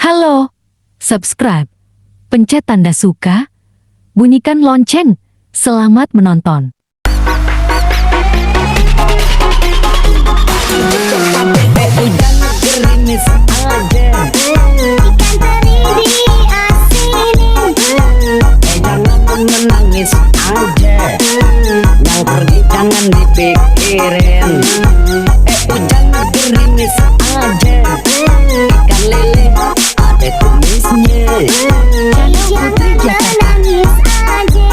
Halo, subscribe, pencet tanda suka, bunyikan lonceng. Selamat menonton. Menangis aja, yang pergi jangan dipikirin. Hujan gerimis aja, ikan lele ada tumisnya. Jangan menangis aja,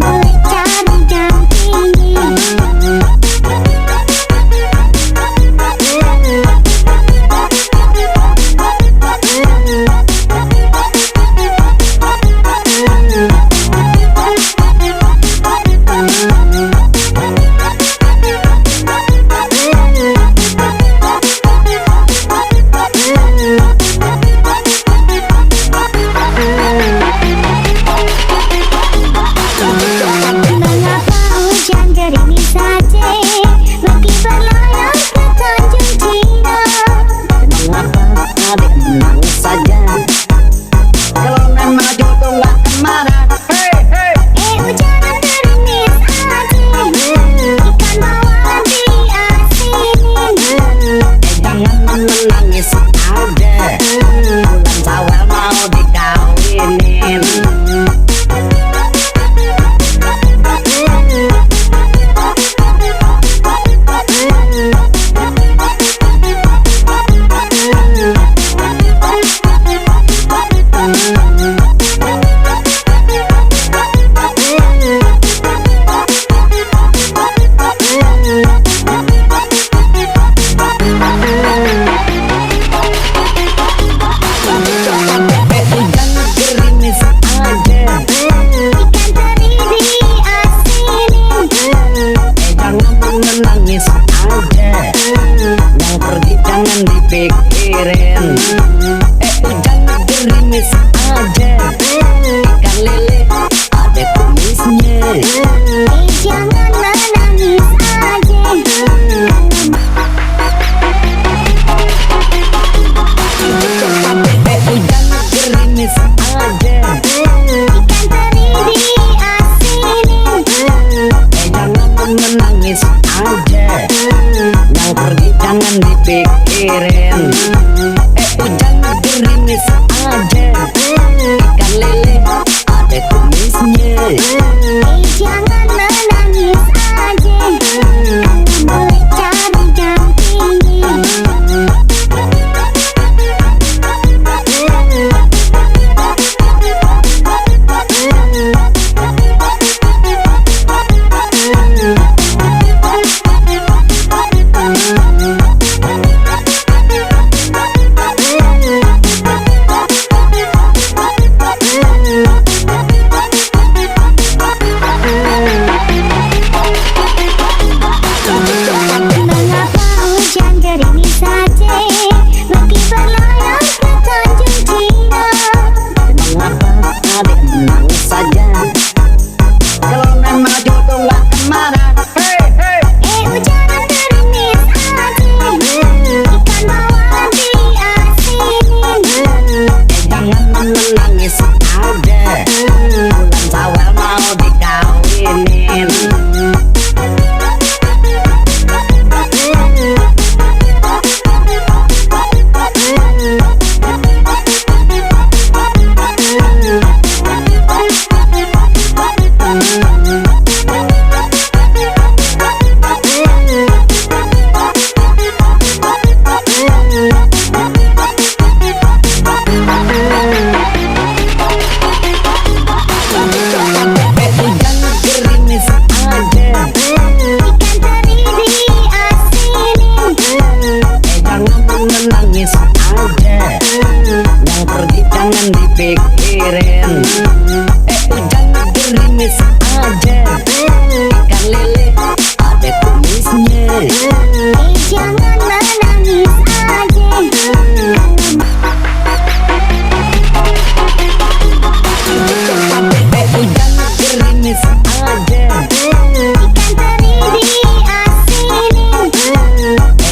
boleh cari dampingi. Mengapa hujan gerimis saja, pergi berlayar ke Tanjung Cina. Mengapa adik menangis saja, kalau memang jodoh gak kemana. Hujan gerimis aja, ikan bawal diasinin. Jangan menangis aja, bulan Syawal mau dikawinin. Hujan gerimis aja, Ikan teri diasinin. jangan menangis aja, yang pergi jangan dipikirin. Hujan gerimis aja, ikan lele ada tumisnya. Jangan menangis aja. Hujan gerimis aja, Ikan teri diasinin. jangan menangis aja, yang pergi jangan dipikirin. Hujan gerimis aja, ikan lele ada tumisnya. Jangan menangis aja, boleh cari dampingi. Mengapa hujan gerimis saja, pergi berlayar ke Tanjung Cina. Mengapa adik menangis saja, kalau memang jodoh gak kemana. Hujan gerimis aja, ikan bawal diasinin. Jangan menangis aja, bulan Syawal mau dikawinin. Hujan gerimis aja, Ikan teri diasinin. jangan menangis aja, yang pergi jangan dipikirin. Hujan gerimis aja, ikan lele ada tumisnya. Jangan menangis aja. Hujan gerimis aja, Ikan teri diasinin.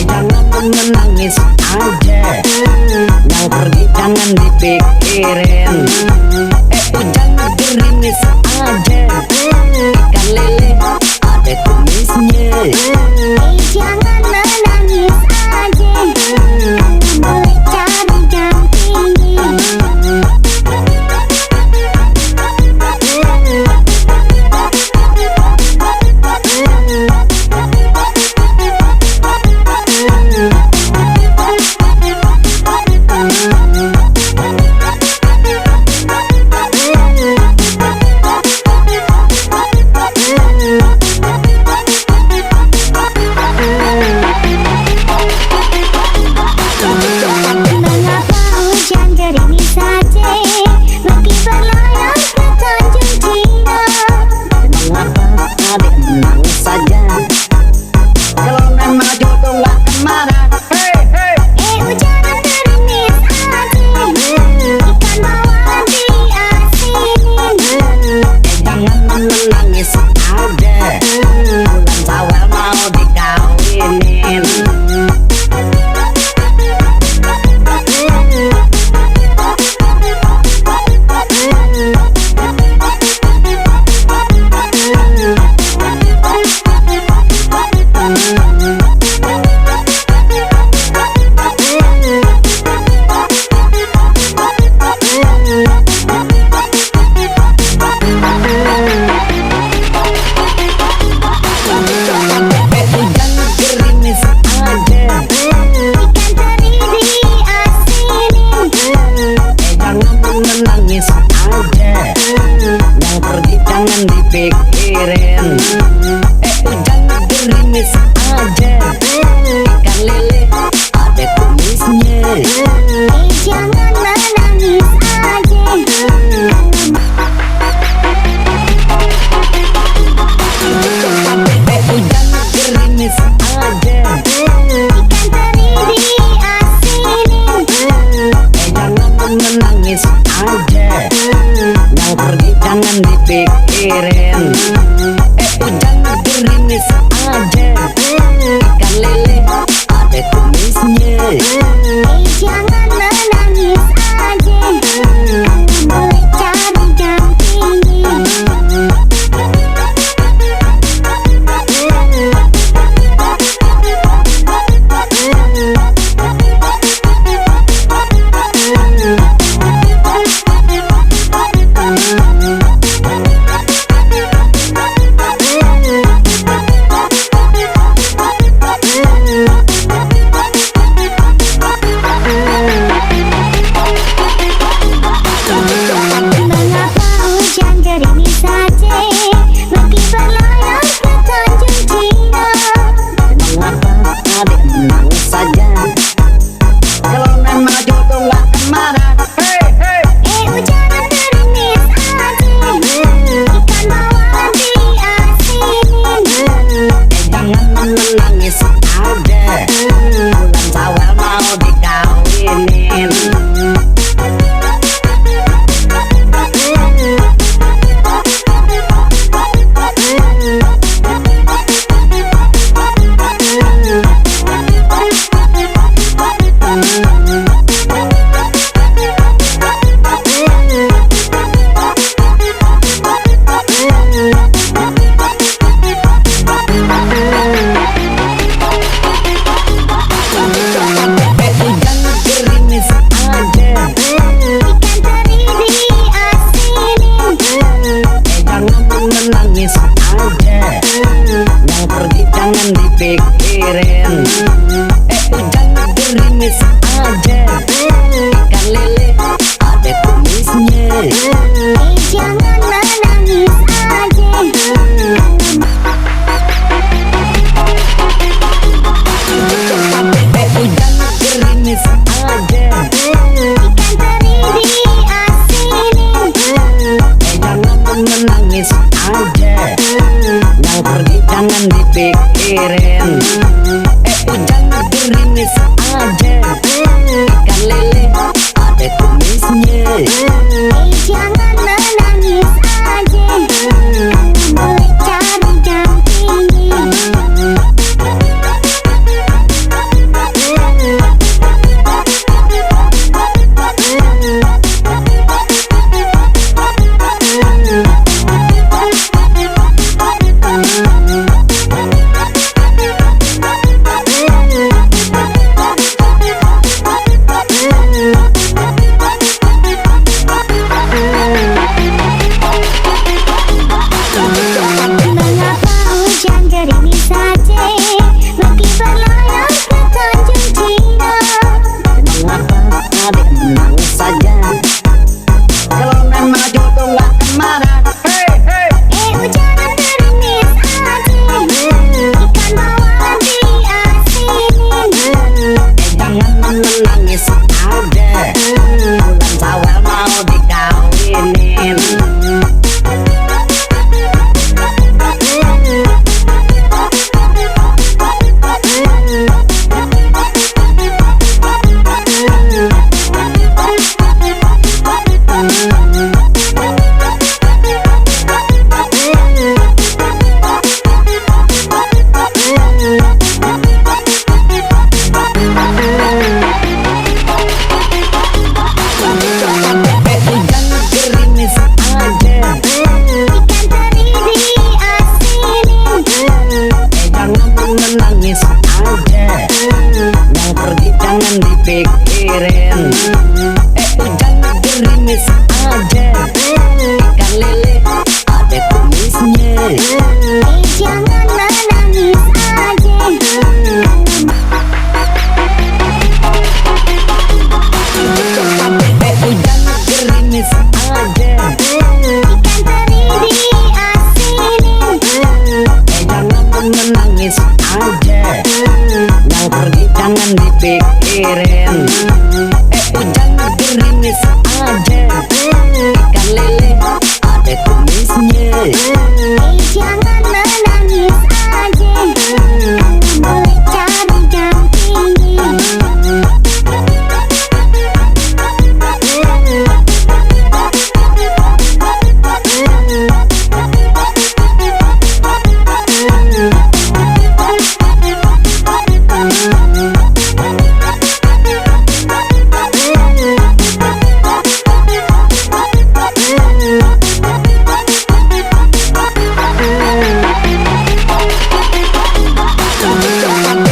jangan menangis aja, yang pergi dipikirin. Jangan gerimis aja, ikan lele ada kumisnya. Jangan menangis aja, boleh cari dampingi. Hujan gerimis aja, ikan lele ada kumisnya. Jangan menangis aja. Hujan gerimis aja, Ikan teri diasinin. jangan menangis aja, yang pergi jangan dipikirin. Hujan gerimis aja, ikan lele ada kumisnya. Jangan menangis aja. Boleh cari gantinya.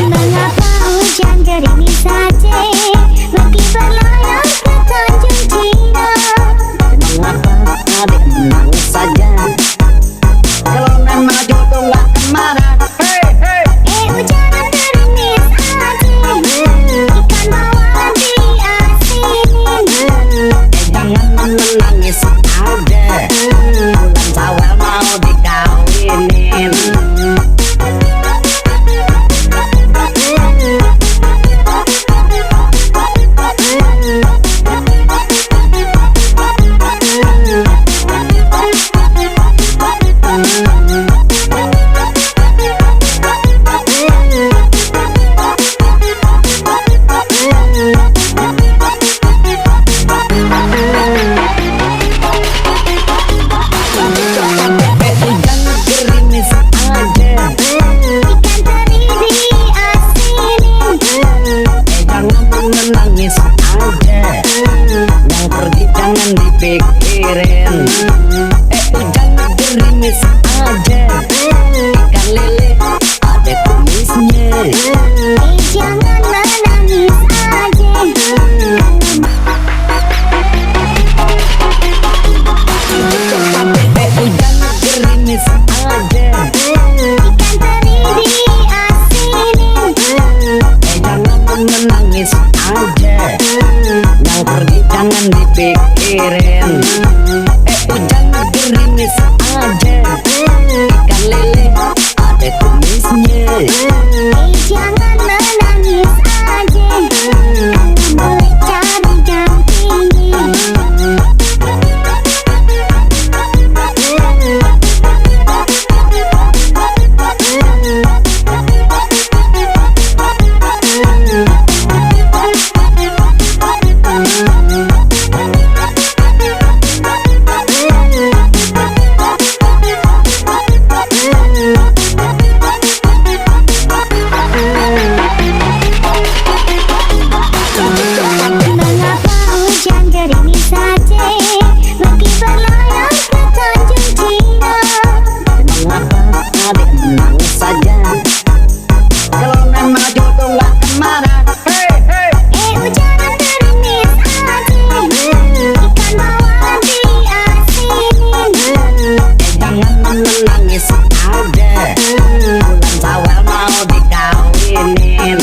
Mengapa hujan gerimis saja meski berlayar ke Tanjung Cina? Mengapa adik menangis saja, kalau memang jodoh nggak kemana. Hujan gerimis aja. Ikan bawal diasinin. Jangan menangis aja, bulan Syawal mau dikawinin. Hujan gerimis aja, Ikan teri diasinin. jangan menangis aja, yang pergi jangan dipikirin. Hujan gerimis aja, ikan lele ada kumisnya. Jangan menangis aja. Hujan gerimis aja, Ikan teri diasinin. jangan menangis aja, yang pergi jangan dipikirin. Hujan gerimis aja, ikan lele ada kumisnya. Jangan menangis aja. Boleh cari gantinya. Mengapa hujan gerimis saja meski berlayar ke Tanjung Cina? Mengapa adik menangis saja, kalau memang jodoh nggak kemana. Hujan gerimis aja. Ikan bawal diasinin. Jangan menangis aja, bulan Syawal mau dikawinin.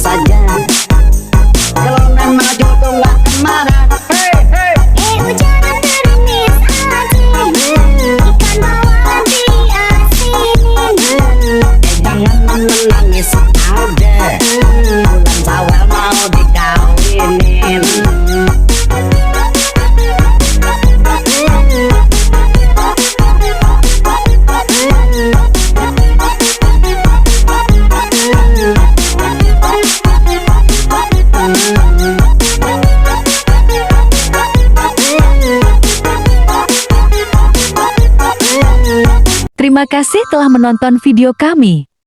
saja. Kalau memang jodoh nggak kemana. Hujan gerimis aja, ikan bawal diasinin. Jangan menangis aja, bulan Syawal mau dikawinin. Terima kasih telah menonton video kami.